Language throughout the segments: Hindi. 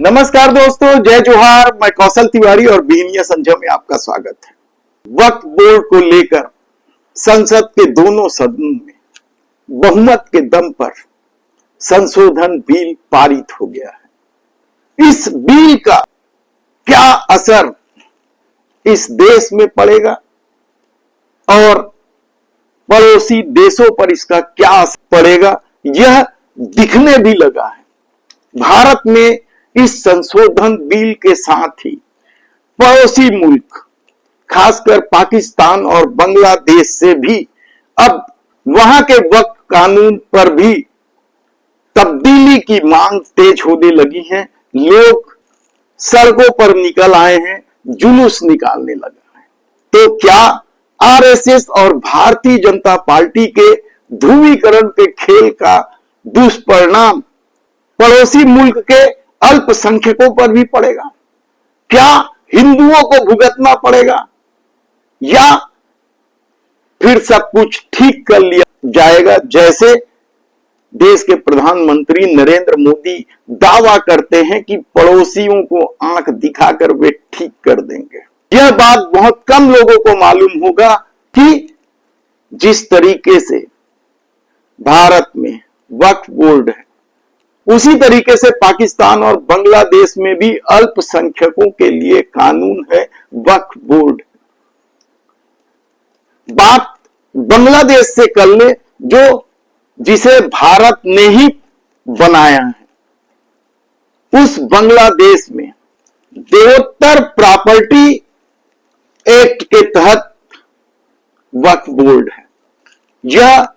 नमस्कार दोस्तों, जय जोहार। मैं कौशल तिवारी और बीनिया संजय में आपका स्वागत है। वक्फ बोर्ड को लेकर संसद के दोनों सदनों में बहुमत के दम पर संशोधन बिल पारित हो गया है। इस बिल का क्या असर इस देश में पड़ेगा और पड़ोसी देशों पर इसका क्या असर पड़ेगा, यह दिखने भी लगा है। भारत में इस संशोधन बिल के साथ ही पड़ोसी मुल्क खासकर पाकिस्तान और बांग्लादेश से भी अब वहां के वक्फ कानून पर भी तब्दीली की मांग तेज होने लगी है। लोग सड़कों पर निकल आए हैं, जुलूस निकालने लगा है। तो क्या आरएसएस और भारतीय जनता पार्टी के ध्रुवीकरण के खेल का दुष्परिणाम पड़ोसी मुल्क के अल्पसंख्यकों पर भी पड़ेगा? क्या हिंदुओं को भुगतना पड़ेगा या फिर सब कुछ ठीक कर लिया जाएगा, जैसे देश के प्रधानमंत्री नरेंद्र मोदी दावा करते हैं कि पड़ोसियों को आंख दिखाकर वे ठीक कर देंगे। यह बात बहुत कम लोगों को मालूम होगा कि जिस तरीके से भारत में वक्फ बोर्ड है, उसी तरीके से पाकिस्तान और बांग्लादेश में भी अल्पसंख्यकों के लिए कानून है वक्फ बोर्ड। बात बांग्लादेश से कर ले, जो जिसे भारत ने ही बनाया है। उस बांग्लादेश में देवोत्तर प्रॉपर्टी एक्ट के तहत वक्फ बोर्ड है। यह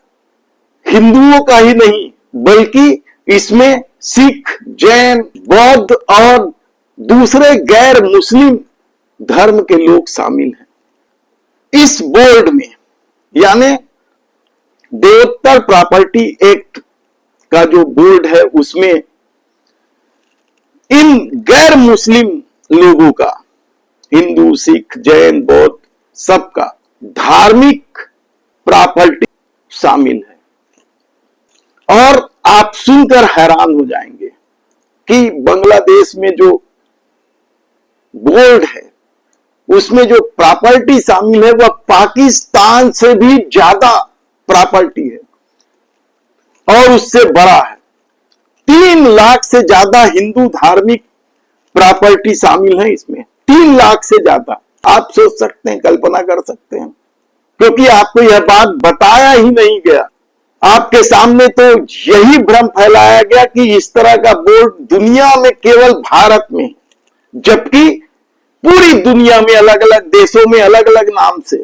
हिंदुओं का ही नहीं बल्कि इसमें सिख, जैन, बौद्ध और दूसरे गैर मुस्लिम धर्म के लोग शामिल हैं। इस बोर्ड में यानी देवोत्तर प्रॉपर्टी एक्ट का जो बोर्ड है, उसमें इन गैर मुस्लिम लोगों का, हिंदू, सिख, जैन, बौद्ध, सबका धार्मिक प्रॉपर्टी शामिल है। और आप सुनकर हैरान हो जाएंगे कि बांग्लादेश में जो बोर्ड है, उसमें जो प्रॉपर्टी शामिल है वह पाकिस्तान से भी ज्यादा प्रॉपर्टी है और उससे बड़ा है। 3 लाख से ज्यादा हिंदू धार्मिक प्रॉपर्टी शामिल है इसमें। 3 लाख से ज्यादा। आप सोच सकते हैं, कल्पना कर सकते हैं, क्योंकि आपको यह बात बताया ही नहीं गया। आपके सामने तो यही भ्रम फैलाया गया कि इस तरह का बोर्ड दुनिया में केवल भारत में, जबकि पूरी दुनिया में अलग अलग देशों में अलग अलग नाम से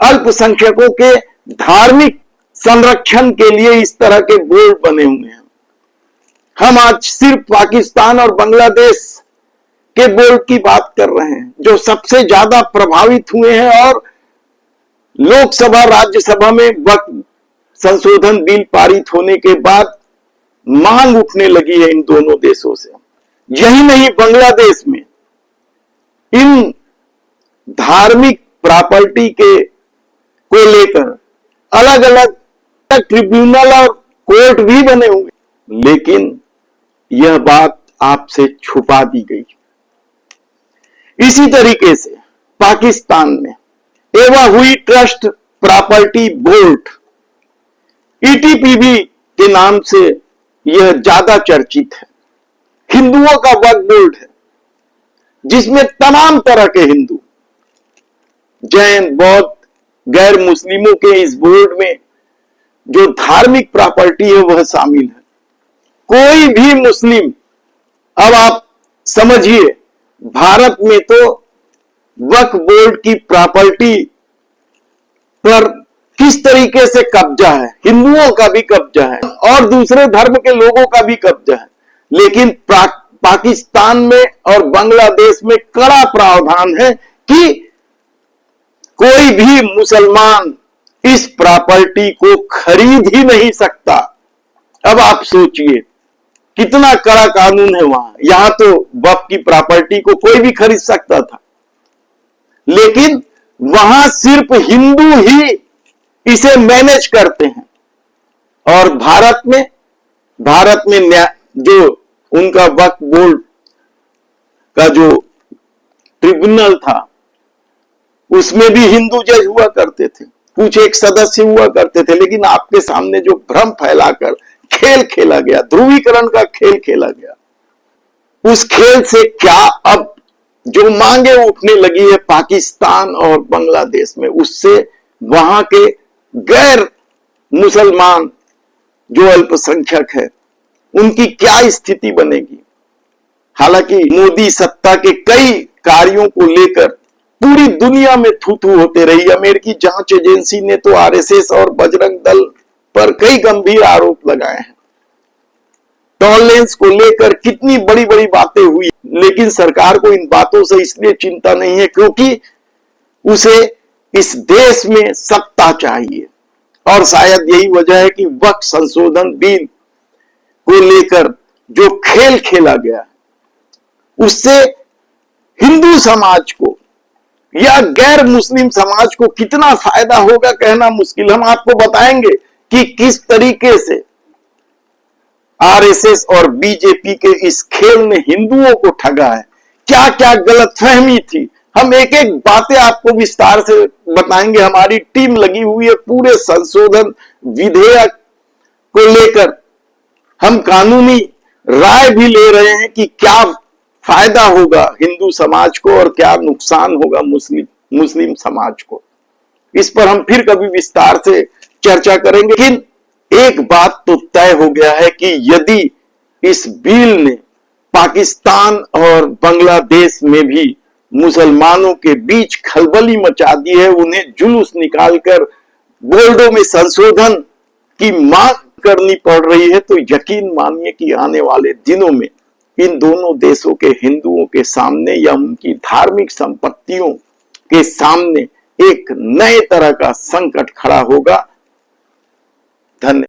अल्पसंख्यकों के धार्मिक संरक्षण के लिए इस तरह के बोर्ड बने हुए हैं। हम आज सिर्फ पाकिस्तान और बांग्लादेश के बोर्ड की बात कर रहे हैं, जो सबसे ज्यादा प्रभावित हुए हैं और लोकसभा राज्यसभा में वक्फ संशोधन बिल पारित होने के बाद मांग उठने लगी है इन दोनों देशों से। यही नहीं, बांग्लादेश में इन धार्मिक प्रॉपर्टी के को लेकर अलग अलग ट्रिब्यूनल और कोर्ट भी बने हुए, लेकिन यह बात आपसे छुपा दी गई। इसी तरीके से पाकिस्तान में एवा हुई ट्रस्ट प्रॉपर्टी बोर्ड, ईटीपीबी के नाम से यह ज्यादा चर्चित है। हिंदुओं का वक्फ बोर्ड है, जिसमें तमाम तरह के हिंदू, जैन, बौद्ध, गैर मुस्लिमों के इस बोर्ड में जो धार्मिक प्रॉपर्टी है वह शामिल है। कोई भी मुस्लिम, अब आप समझिए, भारत में तो वक्फ बोर्ड की प्रॉपर्टी पर किस तरीके से कब्जा है, हिंदुओं का भी कब्जा है और दूसरे धर्म के लोगों का भी कब्जा है। लेकिन पाकिस्तान में और बांग्लादेश में कड़ा प्रावधान है कि कोई भी मुसलमान इस प्रॉपर्टी को खरीद ही नहीं सकता। अब आप सोचिए कितना कड़ा कानून है वहां। यहां तो वक्फ की प्रॉपर्टी को कोई भी खरीद सकता था, लेकिन वहां सिर्फ हिंदू ही इसे मैनेज करते हैं। और भारत में जो उनका वक्फ बोर्ड का जो ट्रिब्यूनल था उसमें भी हिंदू जज हुआ करते थे, कुछ एक सदस्य हुआ करते थे, लेकिन आपके सामने जो भ्रम फैलाकर खेल खेला गया, ध्रुवीकरण का खेल खेला गया, उस खेल से क्या अब जो मांगे उठने लगी है पाकिस्तान और बांग्लादेश में, उससे वहां के गैर मुसलमान जो अल्पसंख्यक है उनकी क्या स्थिति बनेगी। हालांकि मोदी सत्ता के कई कार्यों को लेकर पूरी दुनिया में थू थू होते रही। अमेरिकी जांच एजेंसी ने तो आरएसएस और बजरंग दल पर कई गंभीर आरोप लगाए हैं। टॉलरेंस को लेकर कितनी बड़ी बड़ी बातें हुई, लेकिन सरकार को इन बातों से इसलिए चिंता नहीं है क्योंकि उसे इस देश में सत्ता चाहिए। और शायद यही वजह है कि वक्फ संशोधन बिल को लेकर जो खेल खेला गया उससे हिंदू समाज को या गैर मुस्लिम समाज को कितना फायदा होगा कहना मुश्किल। हम आपको बताएंगे कि किस तरीके से आरएसएस और बीजेपी के इस खेल ने हिंदुओं को ठगा है, क्या क्या गलतफहमी थी। हम एक एक बातें आपको विस्तार से बताएंगे। हमारी टीम लगी हुई है पूरे संशोधन विधेयक को लेकर। हम कानूनी राय भी ले रहे हैं कि क्या फायदा होगा हिंदू समाज को और क्या नुकसान होगा मुस्लिम समाज को। इस पर हम फिर कभी विस्तार से चर्चा करेंगे। लेकिन एक बात तो तय हो गया है कि यदि इस बिल ने पाकिस्तान और बांग्लादेश में भी मुसलमानों के बीच खलबली मचा दी है, उन्हें जुलूस निकालकर बोर्डों में संशोधन की मांग करनी पड़ रही है, तो यकीन मानिए कि आने वाले दिनों में इन दोनों देशों के हिंदुओं के सामने या उनकी धार्मिक संपत्तियों के सामने एक नए तरह का संकट खड़ा होगा। धन्यवाद।